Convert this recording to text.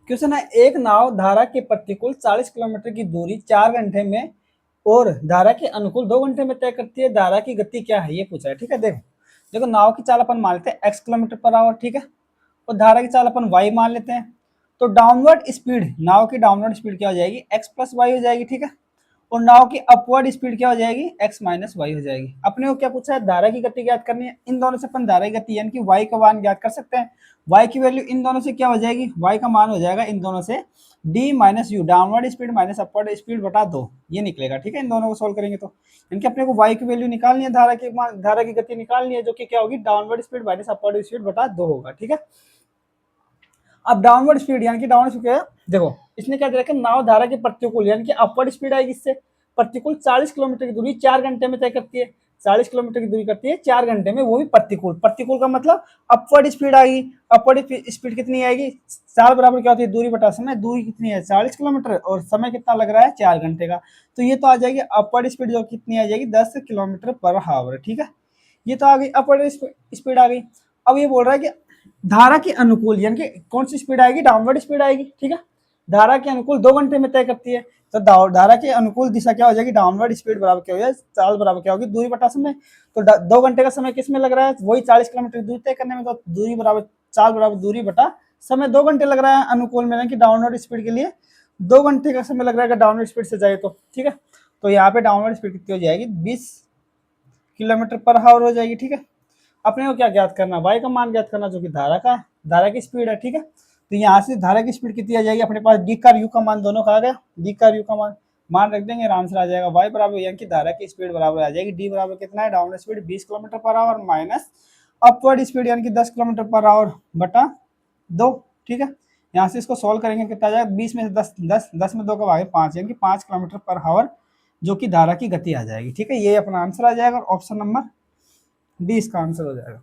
Question है, एक नाव धारा के प्रतिकूल 40 किलोमीटर की दूरी 4 घंटे में और धारा के अनुकूल 2 घंटे में तय करती है, धारा की गति क्या है, ये पूछा है। ठीक है, देखो देखो नाव की चाल अपन मान लेते हैं x किलोमीटर पर आवर, ठीक है, और धारा की चाल अपन y मान लेते हैं। तो डाउनवर्ड स्पीड, नाव की डाउनवर्ड स्पीड क्या हो जाएगी, x प्लस वाई हो जाएगी। ठीक है, और नाव की अपवर्ड स्पीड क्या हो जाएगी, x माइनस वाई हो जाएगी। अपने को क्या पूछा है, धारा की गति ज्ञात करनी है। इन दोनों से अपन धारा की गति यानी कि y का मान ज्ञात कर सकते हैं। y की वैल्यू इन दोनों से क्या हो जाएगी, y का मान हो जाएगा इन दोनों से d minus you, downward speed minus upward speed बटा 2, ये निकलेगा। ठीक है, इन दोनों को सोल्व करेंगे तो यानी कि अपने को y की वैल्यू निकालनी है, धारा की गति निकालनी है, जो कि क्या होगी, downward speed minus upward speed बटा 2 होगा। ठीक है, अब डाउनवर्ड स्पीड यानी कि डाउनवर्ड स्पीड देखो, इसने क्या दे रखा है, नाव धारा के प्रतिकूल यानी कि अपवर्ड स्पीड आएगी, इससे प्रतिकूल 40 किलोमीटर की दूरी 4 घंटे में तय करती है। 40 किलोमीटर की दूरी करती है 4 घंटे में, वो भी प्रतिकूल। प्रतिकूल का मतलब अपवर्ड स्पीड आएगी। अपवर्ड स्पीड कितनी आएगी, चाल बराबर क्या होती है, दूरी बटा समय। दूरी कितनी है 40 किलोमीटर और समय कितना लग रहा है 4 घंटे का, तो ये तो आ जाएगी अपवर्ड स्पीड, जो कितनी आ जाएगी 10 किलोमीटर पर हावर। ठीक है, ये तो आ गई अपवर्ड स्पीड आ गई। अब ये बोल रहा है कि धारा के अनुकूल यानी कि कौन सी स्पीड आएगी, डाउनवर्ड स्पीड आएगी। ठीक है, धारा के अनुकूल 2 घंटे में तय करती है, तो धारा के अनुकूल दिशा क्या हो जाएगी, डाउनवर्ड स्पीड बराबर क्या हो जाएगी, चाल बराबर क्या होगी, दूरी बटा समय। तो 2 घंटे का समय किस में लग रहा है, वही 40 किलोमीटर दूरी तय करने में, तो दूरी बराबर चाल बराबर दूरी बटा समय। 2 घंटे लग रहा है अनुकूल में, यानी कि डाउनवर्ड स्पीड के लिए 2 घंटे का समय लग रहा है डाउनवर्ड स्पीड से जाए तो। ठीक है, तो यहाँ पे डाउनवर्ड स्पीड कितनी हो जाएगी, 20 किलोमीटर पर हावर हो जाएगी। ठीक है, अपने को क्या ज्ञात करना, y का मान ज्ञात करना, जो कि धारा की स्पीड है। ठीक है, तो यहाँ से धारा की स्पीड कितनी आ जाएगी, अपने पास d का u का मान दोनों का आ गया, d का u का मान रख देंगे, आंसर आ जाएगा y बराबर यानी कि धारा की स्पीड बराबर आ जाएगी d बराबर कितना है, downward speed 20 kilometre per hour minus upward speed यानी कि 10 किलोमीटर पर आवर बटा 2। ठीक है, यहाँ से इसको सोल्व करेंगे, कितना आ जाएगा, 20 में से 10 में 2 का भाग 5 यानी कि 5 किलोमीटर पर आवर, जो कि धारा की गति आ जाएगी। ठीक है, ये अपना आंसर आ जाएगा, ऑप्शन नंबर डी इसका आंसर हो जाएगा।